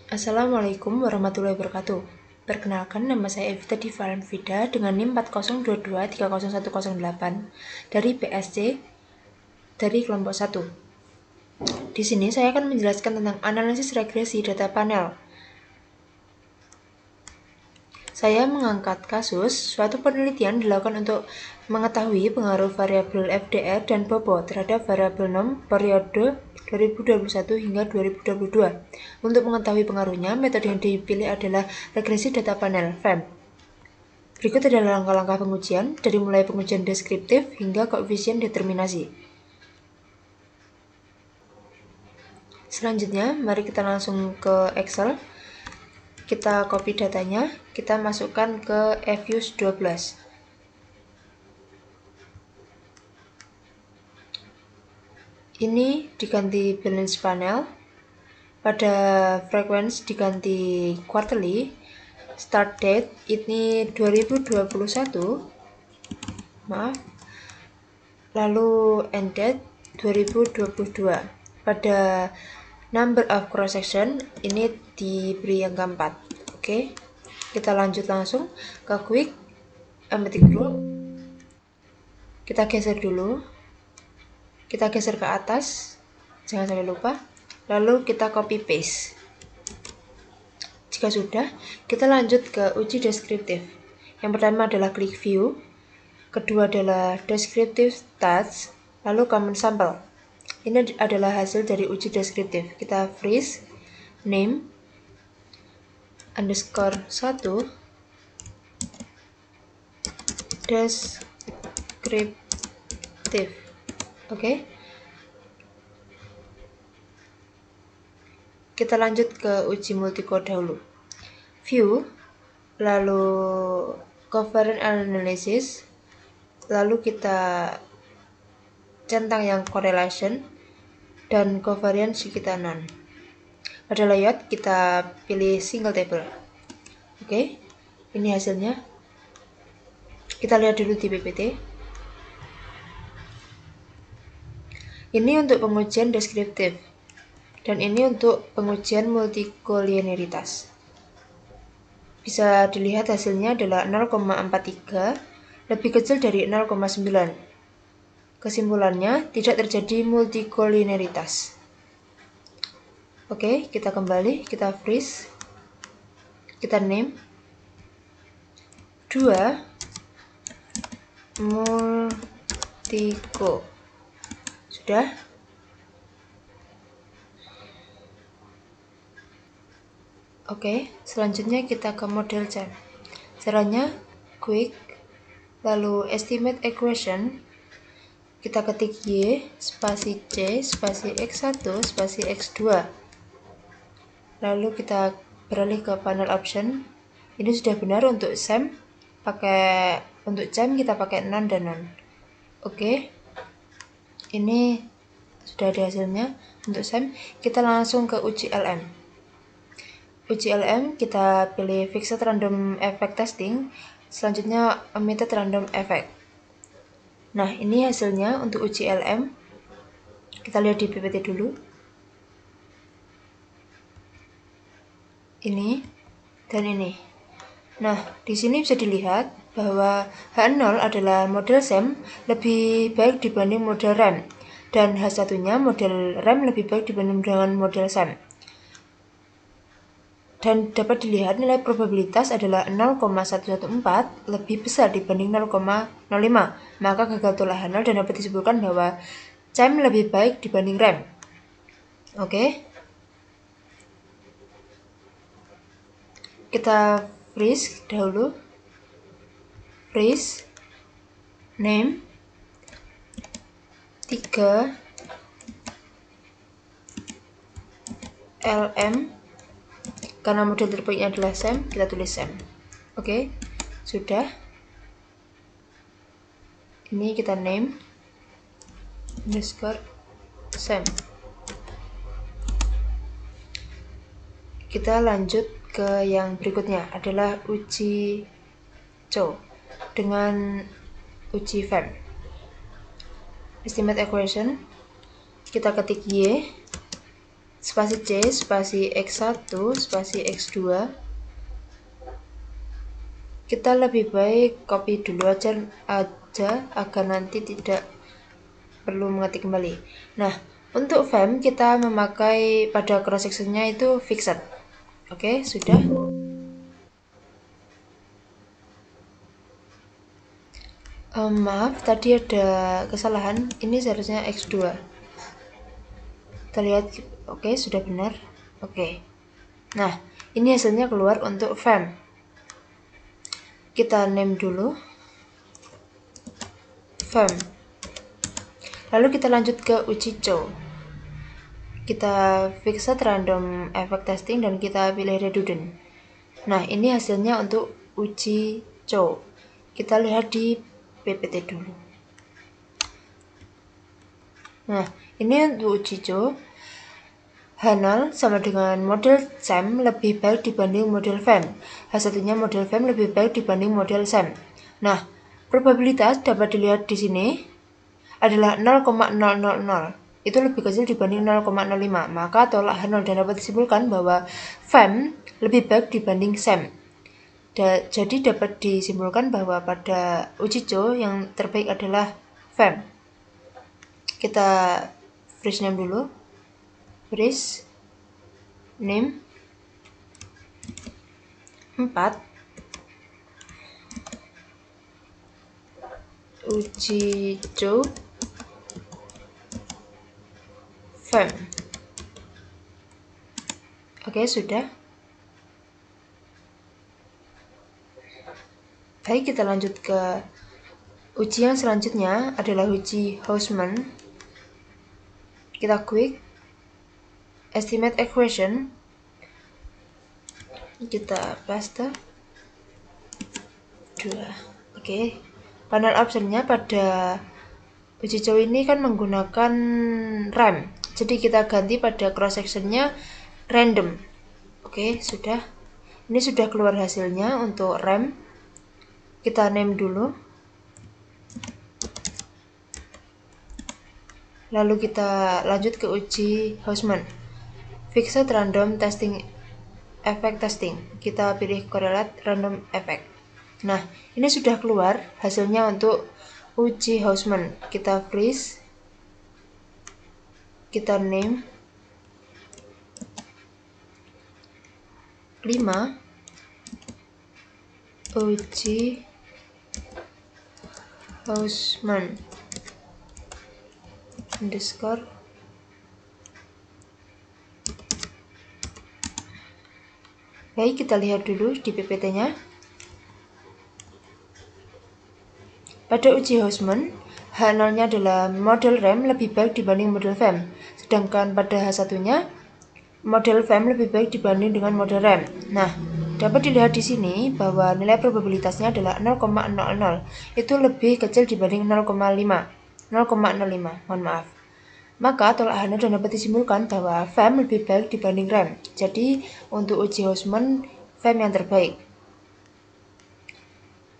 Assalamualaikum warahmatullahi wabarakatuh. Perkenalkan, nama saya Evita Divalanvida dengan NIM 4022301008 dari PSC dari kelompok 1. Di sini saya akan menjelaskan tentang analisis regresi data panel. Saya mengangkat kasus suatu penelitian dilakukan untuk mengetahui pengaruh variabel FDR dan BOBO terhadap variabel NOM periode 2021 hingga 2022. Untuk mengetahui pengaruhnya, metode yang dipilih adalah regresi data panel (VAM). Berikut adalah langkah-langkah pengujian, dari mulai pengujian deskriptif hingga koefisien determinasi. Selanjutnya, mari kita langsung ke Excel. Kita copy datanya, kita masukkan ke EViews 12. Ini diganti balance panel, pada frequency diganti quarterly, start date ini 2021, lalu end date 2022. Pada number of cross section ini diberi yang keempat. Oke, kita lanjut langsung ke quick empty group. Kita geser dulu, kita geser ke atas, jangan sampai lupa. Lalu kita copy paste. Jika sudah, kita lanjut ke uji deskriptif. Yang pertama adalah click view, kedua adalah descriptive stats, lalu common sample. Ini adalah hasil dari uji deskriptif. Kita freeze name underscore 1 deskriptif. Oke. Kita lanjut ke uji multicode dahulu. View, lalu covariance analysis, lalu kita centang yang correlation dan covariance kita none. Pada layout kita pilih single table. Oke, ini hasilnya. Kita lihat dulu di PPT. Ini untuk pengujian deskriptif dan ini untuk pengujian multikolinearitas. Bisa dilihat hasilnya adalah 0,43, lebih kecil dari 0,9. Kesimpulannya, tidak terjadi multikolinearitas. Oke, kita kembali, kita freeze, kita name 2 multico. Sudah? Oke, selanjutnya kita ke model CHAM. Caranya quick, lalu estimate equation, kita ketik Y, spasi C, spasi X1, spasi X2. Lalu kita beralih ke panel option. Ini sudah benar untuk SEM, untuk CHAM kita pakai none dan none. Oke, ini sudah ada hasilnya. Untuk SEM kita langsung ke uji LM. Uji LM kita pilih fixed random effect testing, selanjutnya omitted random effect. Nah, ini hasilnya untuk uji LM. Kita lihat di PPT dulu. Ini dan ini. Nah, di sini bisa dilihat bahwa H0 adalah model SEM lebih baik dibanding model RAM, dan H1-nya model RAM lebih baik dibanding dengan model SEM. Dan dapat dilihat nilai probabilitas adalah 0,114 lebih besar dibanding 0,05. Maka gagal tolak H0 dan dapat disimpulkan bahwa CHAM lebih baik dibanding RAM. Oke. Kita freeze dahulu. Freeze name 3 LM. Karena model terbaiknya adalah SEM, kita tulis SEM. Oke, sudah. Ini kita name underscore SEM. Kita lanjut ke yang berikutnya adalah uji CO dengan uji VAM. Estimate equation, kita ketik Y, spasi C, spasi X1, spasi X2. Kita lebih baik copy dulu aja agar nanti tidak perlu mengetik kembali. Nah, untuk fem kita memakai pada cross sectionnya itu fixed. Oke, sudah. Maaf, tadi ada kesalahan. Ini seharusnya X2. Kita lihat. Oke, sudah benar. Oke. Nah, ini hasilnya keluar untuk fem. Kita name dulu fem. Lalu kita lanjut ke uji cow. Kita fixed random effect testing dan kita pilih redundant. Nah, ini hasilnya untuk uji cow. Kita lihat di PPT dulu. Nah, ini untuk uji cow. H0 sama dengan model SEM lebih baik dibanding model FEM. H1-nya model FEM lebih baik dibanding model SEM. Nah, probabilitas dapat dilihat di sini adalah 0,000. Itu lebih kecil dibanding 0,05. Maka tolak H0 dan dapat disimpulkan bahwa FEM lebih baik dibanding SEM. Jadi dapat disimpulkan bahwa pada uji cow yang terbaik adalah FEM. Kita freeze name dulu. Freeze name 4 uji cow FEM. Oke, sudah. Baik, kita lanjut ke uji yang selanjutnya adalah uji Hausman. Kita quick estimate equation. Kita paste 2. Oke. Panel optionnya pada uji cow ini kan menggunakan RAM. Jadi kita ganti pada cross sectionnya random. Oke, sudah. Ini sudah keluar hasilnya untuk RAM. Kita name dulu. Lalu kita lanjut ke uji Hausman. Fixed random testing effect testing. Kita pilih correlate random effect. Nah, ini sudah keluar hasilnya untuk uji Hausman. Kita freeze. Kita name 5 uji Hausman underscore baik, kita lihat dulu di PPT-nya. Pada uji Hausman, H0-nya adalah model RAM lebih baik dibanding model FEM, sedangkan pada H1-nya model FEM lebih baik dibanding dengan model RAM. Nah, dapat dilihat di sini bahwa nilai probabilitasnya adalah 0,00. Itu lebih kecil dibanding 0,05. Mohon maaf. Maka tolak H0 dan dapat disimpulkan bahwa FEM lebih baik dibanding RAM. Jadi, untuk uji Hausman, FEM yang terbaik.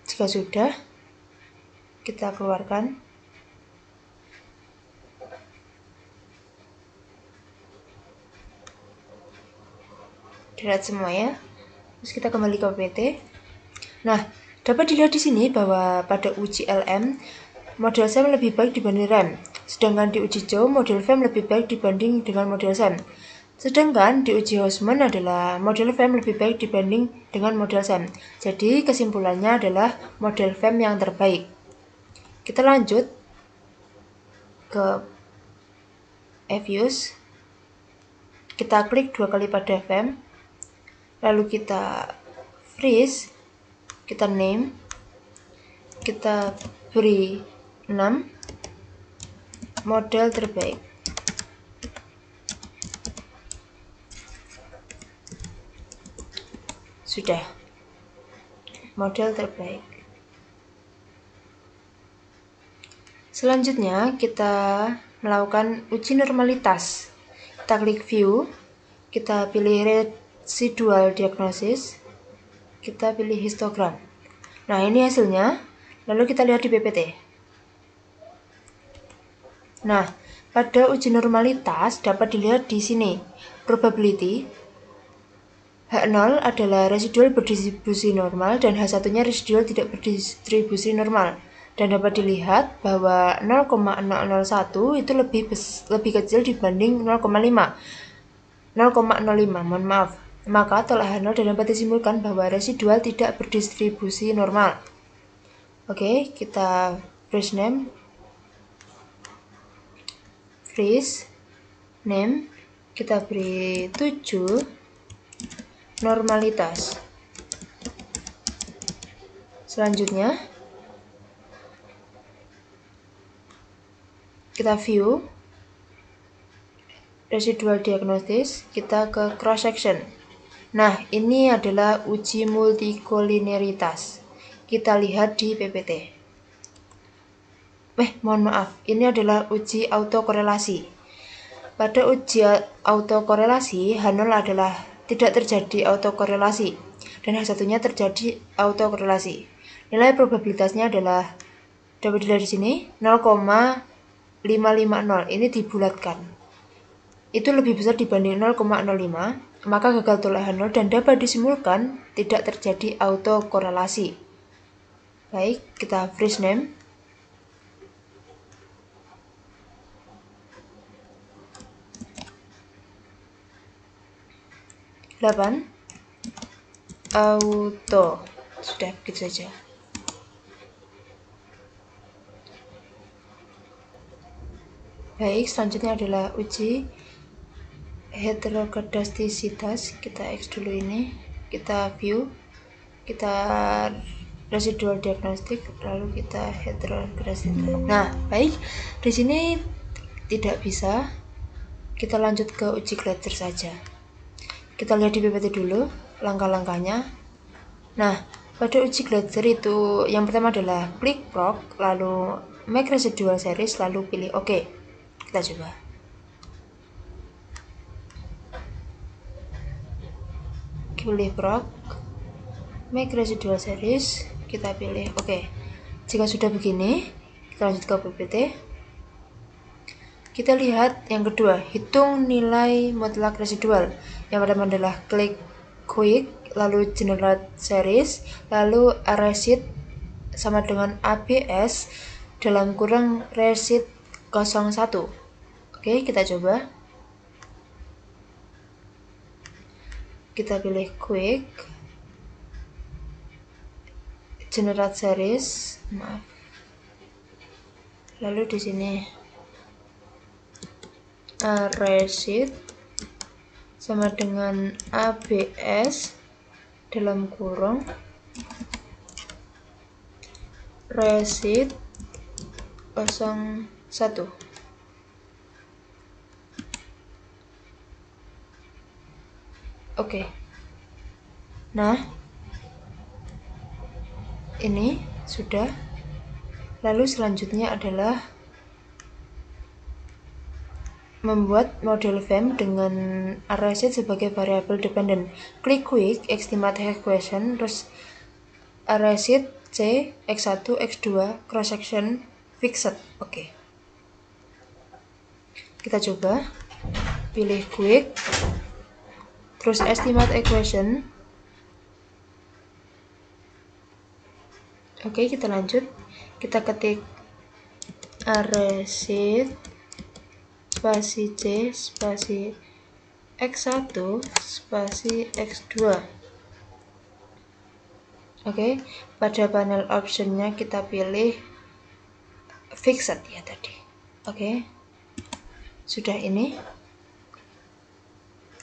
Jika sudah, kita keluarkan. Dilihat semua ya. Terus kita kembali ke PPT. Nah, dapat dilihat di sini bahwa pada uji LM, model SEM lebih baik dibanding RAM. Sedangkan di uji cow, model FEM lebih baik dibanding dengan model SEM. Sedangkan di uji Hausman adalah model FEM lebih baik dibanding dengan model SEM. Jadi kesimpulannya adalah model FEM yang terbaik. Kita lanjut ke Fuse. Kita klik 2 kali pada FEM. Lalu kita freeze. Kita name. Kita beri 6 model terbaik. Sudah. Model terbaik. Selanjutnya kita melakukan uji normalitas. Kita klik view. Kita pilih residual diagnosis. Kita pilih histogram. Nah, ini hasilnya. Lalu kita lihat di PPT. Nah, Pada uji normalitas dapat dilihat di sini. Probability H0 adalah residual berdistribusi normal dan H1-nya residual tidak berdistribusi normal. Dan dapat dilihat bahwa 0,001 itu lebih kecil dibanding 0,05. 0,05, mohon maaf. Maka tolak H0 dan dapat disimpulkan bahwa residual tidak berdistribusi normal. Oke, kita freeze name. Freeze name kita beri 7 normalitas. Selanjutnya kita view residual diagnosis, kita ke cross section. Nah, ini adalah uji multikolineritas. Kita lihat di PPT. Mohon maaf, ini adalah uji autokorelasi. Pada uji autokorelasi, H0 adalah tidak terjadi autokorelasi dan H1-nya terjadi autokorelasi. Nilai probabilitasnya adalah dapat dilihat di sini 0,550. Ini dibulatkan. Itu lebih besar dibanding 0,05, maka gagal tolak H0 dan dapat disimpulkan tidak terjadi autokorelasi. Baik, kita freeze name. Auto. Sudah, begitu saja. Baik, selanjutnya adalah uji heterokedastisitas. Kita X dulu ini. Kita view. Kita residual diagnostik, lalu kita heterokedastisitas. Nah, baik. Di sini tidak bisa. Kita lanjut ke uji Gletser saja. Kita lihat di PPT dulu langkah-langkahnya. Nah, pada uji Gletser itu yang pertama adalah klik proc, lalu make residual series, lalu pilih OK. Kita coba. Pilih proc, make residual series, kita pilih OK. Jika sudah begini, kita lanjut ke PPT. Kita lihat yang kedua, hitung nilai mutlak residual. Yang pertama adalah klik quick, lalu generate series, lalu array sama dengan ABS dalam kurang resid 01. Oke, kita coba. Kita pilih quick, generate series, lalu di sini resid sama dengan ABS dalam kurung resid 01. Oke. Nah, ini sudah. Lalu selanjutnya adalah membuat model VAM dengan arrayset sebagai variabel dependent. Klik quick, estimate equation, terus arrayset C, X1, X2, cross section, fixed. Oke. Kita coba. Pilih quick, terus estimate equation. Oke, kita lanjut. Kita ketik arrayset spasi C spasi X1 spasi X2. Oke, pada panel optionnya kita pilih fixed ya tadi. Oke, sudah ini.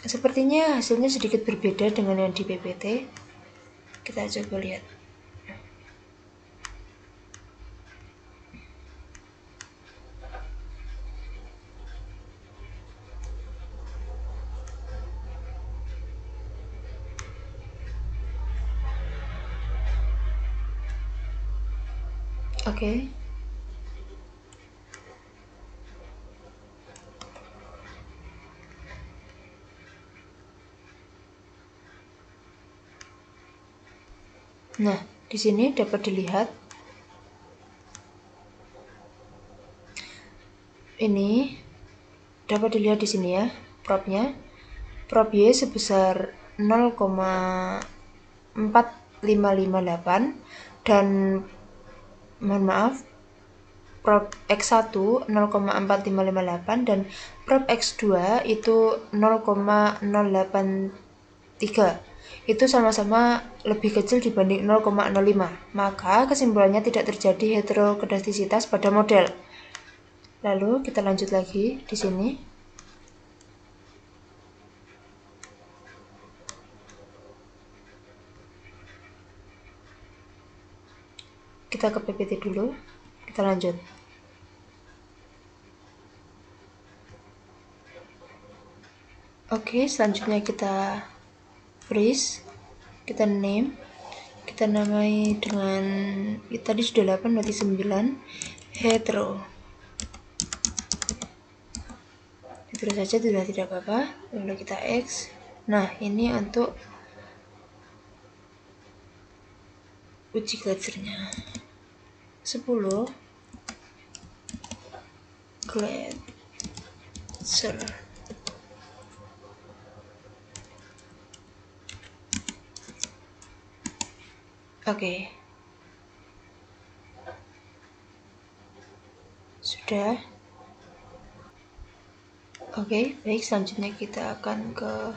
Sepertinya hasilnya sedikit berbeda dengan yang di PPT. Kita coba lihat. Oke. Nah, di sini dapat dilihat ini dapat dilihat di sini ya, propnya. Prop Y sebesar 0,4558 dan mohon maaf, prop X1 0,4558 dan prop X2 itu 0,083. Itu sama-sama lebih kecil dibanding 0,05. Maka kesimpulannya tidak terjadi heterokedastisitas pada model. Lalu kita lanjut lagi di sini. Kita ke PPT dulu. Kita lanjut. Oke, selanjutnya kita freeze, kita name, kita namai dengan tadi sudah 8 berarti 9 hetero saja, sudah tidak apa-apa. Lalu kita X. Nah, ini untuk uji gletsernya 10 gletser. Oke. Sudah. Oke, baik, selanjutnya kita akan ke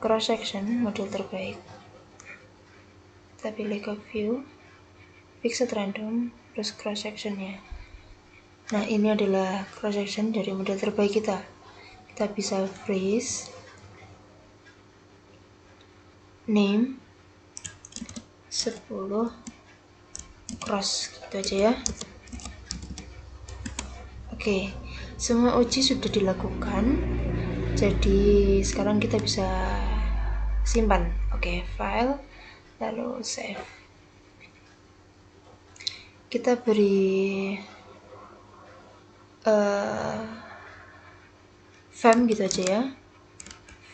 cross section model terbaik. Kita pilih ke view, fixed random, terus cross sectionnya. Nah, ini adalah cross section dari model terbaik kita. Kita bisa freeze, name 10 cross, gitu aja ya. Oke, semua uji sudah dilakukan, jadi sekarang kita bisa simpan. Oke, file, lalu save. Kita beri fem gitu aja ya,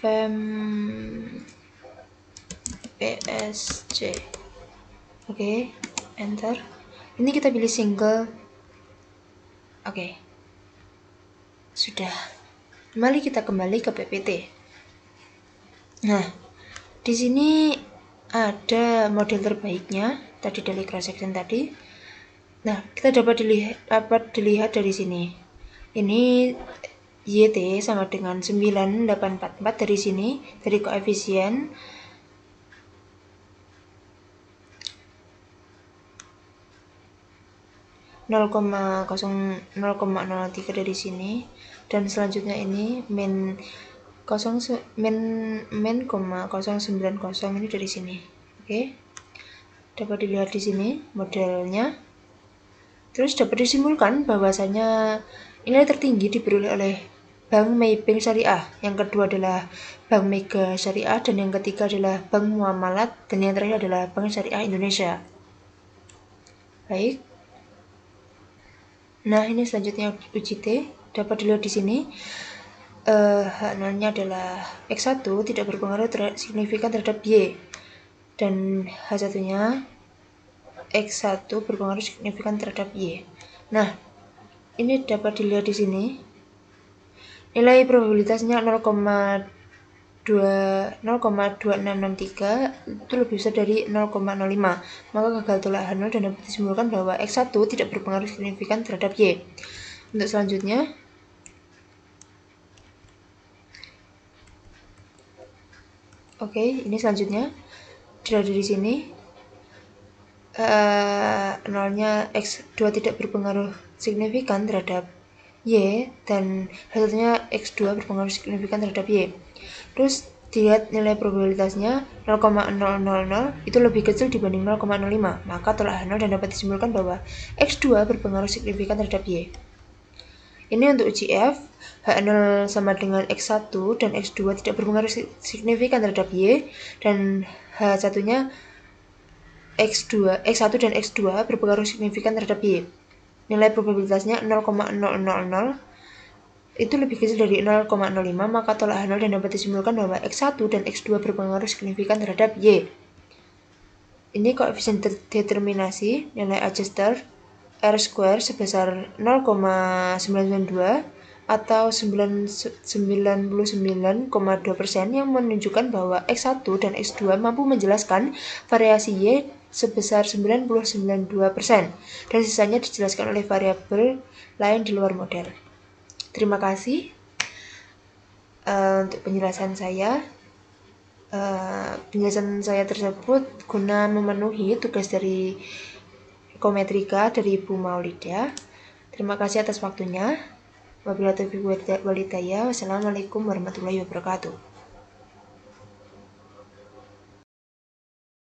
fem psc. Oke, enter. Ini kita pilih single. Oke, sudah. Mari kita kembali ke PPT. Nah, di sini ada model terbaiknya tadi dari cross section tadi. Nah, kita dapat dilihat dari sini. Ini YT sama dengan 9844 dari sini, dari koefisien. nol koma 0,03 dari sini, dan selanjutnya ini min 0,090 ini dari sini. Oke, dapat dilihat di sini modelnya. Terus dapat disimpulkan bahwasanya nilai tertinggi diberi oleh Bank Maybank Syariah, yang kedua adalah Bank Mega Syariah, dan yang ketiga adalah Bank Muamalat, dan yang terakhir adalah Bank Syariah Indonesia. Baik. Nah, ini selanjutnya uji T. Dapat dilihat di sini. H0-nya adalah X1 tidak berpengaruh signifikan terhadap Y, dan H1-nya X1 berpengaruh signifikan terhadap Y. Nah, ini dapat dilihat di sini. Nilai probabilitasnya 0,2663 itu lebih besar dari 0,05. Maka gagal tolak H0 dan dapat disimpulkan bahwa X1 tidak berpengaruh signifikan terhadap Y. Untuk selanjutnya, oke, ini selanjutnya dari sini. Nolnya X2 tidak berpengaruh signifikan terhadap Y, dan hasilnya X2 berpengaruh signifikan terhadap Y. Terus dilihat nilai probabilitasnya 0,000 itu lebih kecil dibanding 0,05, maka tolak H0 dan dapat disimpulkan bahwa X2 berpengaruh signifikan terhadap Y. Ini untuk uji F, H0 sama dengan X1 dan X2 tidak berpengaruh signifikan terhadap Y, dan H1-nya X1 dan X2 berpengaruh signifikan terhadap Y. Nilai probabilitasnya 0,000 itu lebih kecil dari 0,05, maka tolak H0 dan dapat disimpulkan bahwa X1 dan X2 berpengaruh signifikan terhadap Y. Ini koefisien determinasi nilai adjuster R square sebesar 0,992 atau 99,2% yang menunjukkan bahwa X1 dan X2 mampu menjelaskan variasi Y sebesar 99,2% dan sisanya dijelaskan oleh variabel lain di luar model. Terima kasih untuk penjelasan saya. Penjelasan saya tersebut guna memenuhi tugas dari ekometrika dari Ibu Maulida. Terima kasih atas waktunya. Wabillahi taufiq wal hidayah. Wassalamualaikum warahmatullahi wabarakatuh.